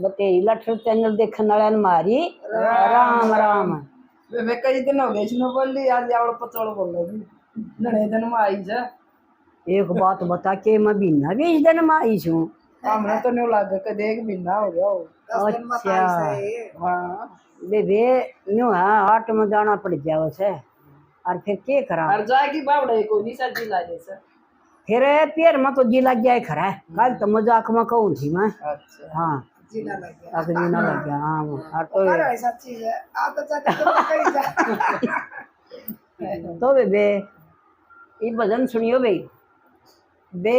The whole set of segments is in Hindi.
बतेरी लठर चैनल देखने वाले मारी राम राम। वे कई दिन हो गए इसने बोली आज आवड़ पचोड़ बोल रही नने दिन में आई जा। एक बात बता के मैं बिना भी इस दिन में आई छूं। हमने तो नहीं लगा के देख बिना हो गया हो। अच्छा हाँ बेबे यूं है 8 में जाना पड़ गया उसे और फिर क्या करा और जाएगी बावड़े को नहीं सजी लागे से फिर पैर में तो जी लग गया है खरा है कल तो मजाक में कहूँ थी मैं। अच्छा हाँ जीना लग गया अगली ना लग गया हाँ और तो ऐसा चीज है आप तो चाहते तो कहीं जा तो बेबे ये भजन सुनियो भाई बे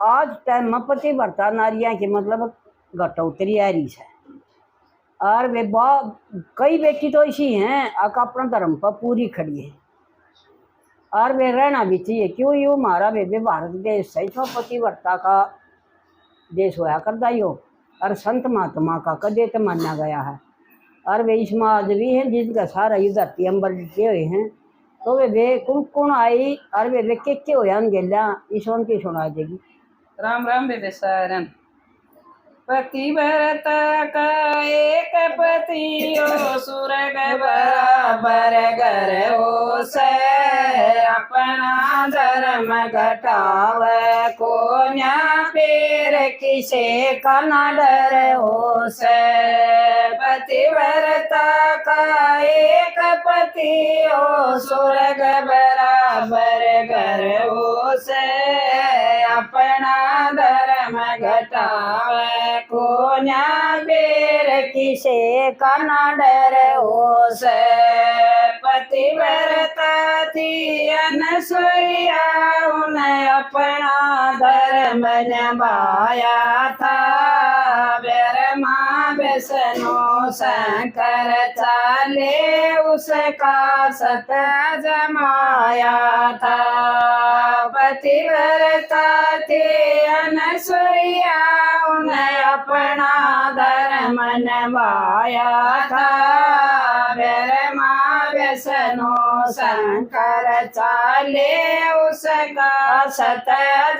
आज टाइम में पति वर्ता नारियां की मतलब घटोतरी आ रही है और वे कई बेटी तो ऐसी हैं आका अपना धर्म पर पूरी खड़ी है और वे रहना भी चाहिए क्यों यूँ हमारा बेबे भारत देश सही तो पतिव्रता का देश होया करता ही हो और संत महात्मा का कदे तो माना गया है और वे इसमें आज भी हैं जिनका सारा ये धरती अंबर लिखे हुए हैं तो वे कौन आई और वे के होया गेल्या ईश्वर की सुना देगी। राम राम बेबे सारन पतिव्रता का एक पति ओ सुरग बराबर घर हो से अपना धर्म घटाव को न्या पेर किसे का न डर हो से पतिव्रता का एक पति ओ सुरग बराबर घर हो से अपना धर्म घटाव को न्या बेर किसे का न डर हो से पतिव्रता थी अनसुईया उन्हें अपना धर्म निभाया था ब्रह्मा विष्णु शंकर चाले उसका सत जमाया था पतिव्रता थी अनसुईया उन्हें अपना धर्म निभाया था ब्रह्मा विष्णु शंकर चाले उसका सत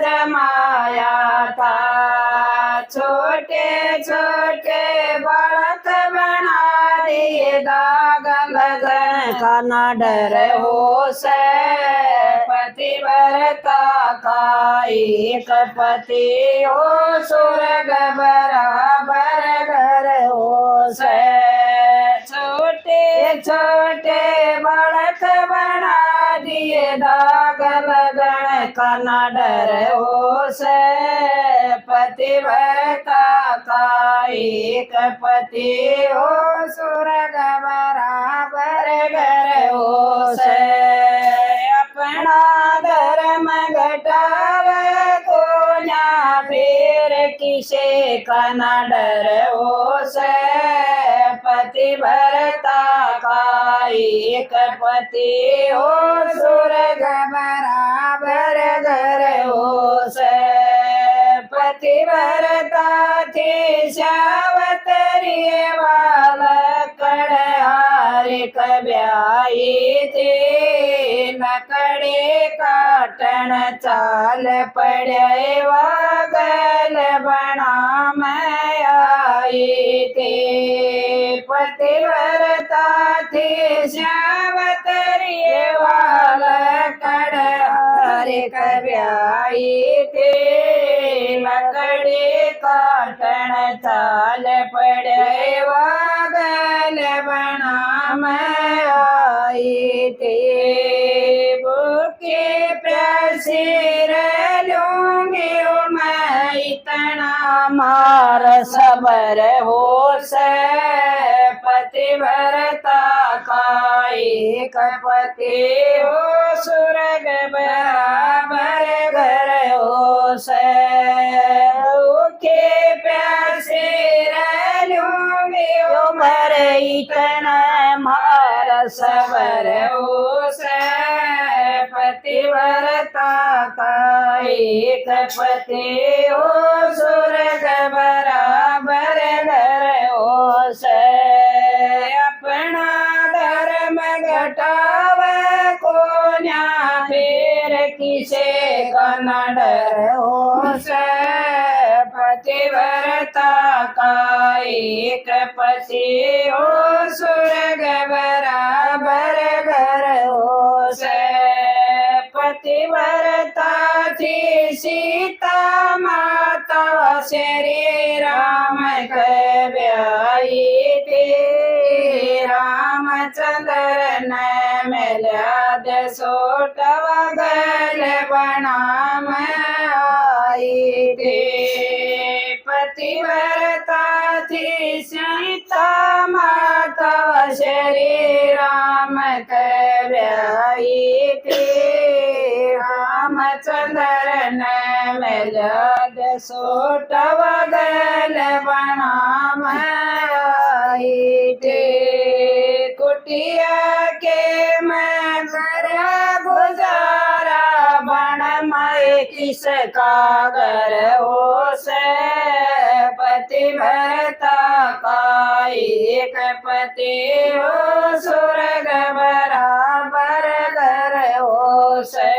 जमाया था छोटे छोटे बालक बना दिए दाग लगन का न डर हो से पतिव्रता का एक पति हो सुरग बराबर घर हो से छोटे छोटे बालक बना दिए दाग लगन का न डर हो से पतिव्रता का एक पति हो सुरग बराबर घर हो से अपना धर्म घटाव को न्या फिर किसे का न डर हो से पतिव्रता का एक पति हो सुरग बराबर घर हो से पतिव्रता थी सावतरी वाला कड़हार कब्याई थी लकड़े काटन चाल पड़े वागल बना मैं आई थी पतिव्रता थी सावतरी वाला कड़हार कब्याई थी लकड़ी काटन चाल पड़े वागल बना मैं आई थी भूखे प्यासे रह लूंगी मैं इतना मार सबर हो से पतिव्रता का एक पति हो सुरग बराबर घर हो से के प्यासे रह लूंगी उमर इतना मार सबर हो से पतिव्रता का एक पति हो सुरग बराबर घर हो से अपना धर्म घटाव को न्या फिर किसे का न डर हो से पतिव्रता का एक पति हो स्वर्ग बराबर घर हो से पतिव्रता थी सीता माता श्री राम के ब्याही थी रामचंद्र ने मिला दसोट गल बनाम आई थी पतिव्रता थी सीता माता श्री राम के ब्याही थी रामचंद्र ने मिला दसोट गल बनाम आई थी कुटिया के मैं घर गुजारा बन मैं किसका घर हो से पतिव्रता का एक पति हो स्वर्ग बराबर घर हो से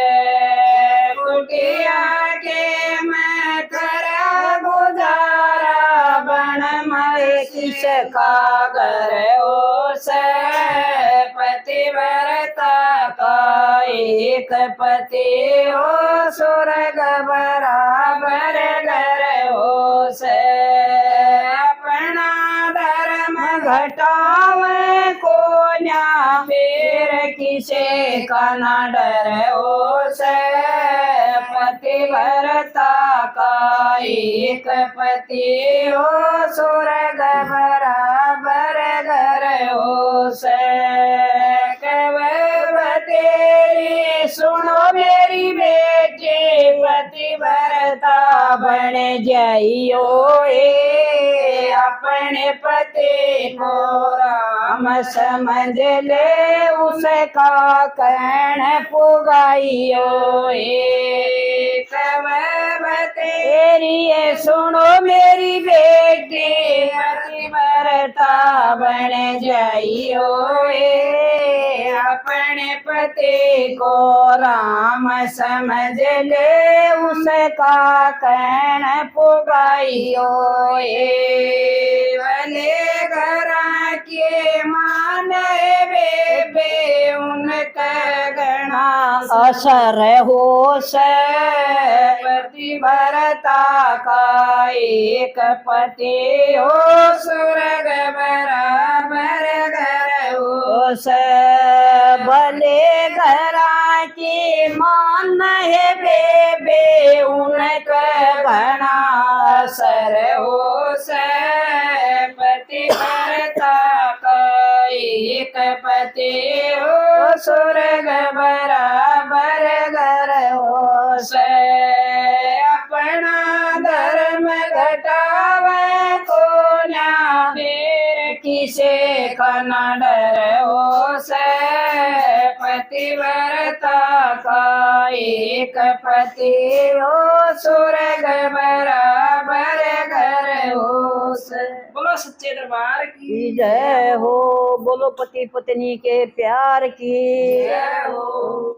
कुटिया के मैं कर गुजारा बन मैं किसका घर हो से पतिव्रता का एक पति हो स्वर्ग बराबर घर हो से अपना धर्म घटाव को न्या फिर किसे का न डर हो से पतिव्रता का एक पति हो स्वर्ग बराबर घर हो से तेरी सुनो मेरी बेटी पतिव्रता बन जाइयो अपने पति को राम समझ ले उसका कहन पुगाइयो तेरी सुनो मेरी बेटी पतिव्रता बन जाइयो अपने पति को राम समझ ले उसका कहन पुगाइयो भले घरा के मान बेबे उनका गणा असर हो से पतिव्रता का एक पति हो स्वर्ग बराबर घर हो से भले घरा की मान है बेबे उनका घना असर हो से पतिव्रता का एक पति हो स्वर्ग बराबर घर हो से अपना धर्म घटावे को न्या फिर किसे का न डर हो से पतिव्रता का एक पति हो स्वर्ग बराबर घर हो से बोलो सच्चे दरबार की जय हो। बोलो पति पत्नी के प्यार की जय हो।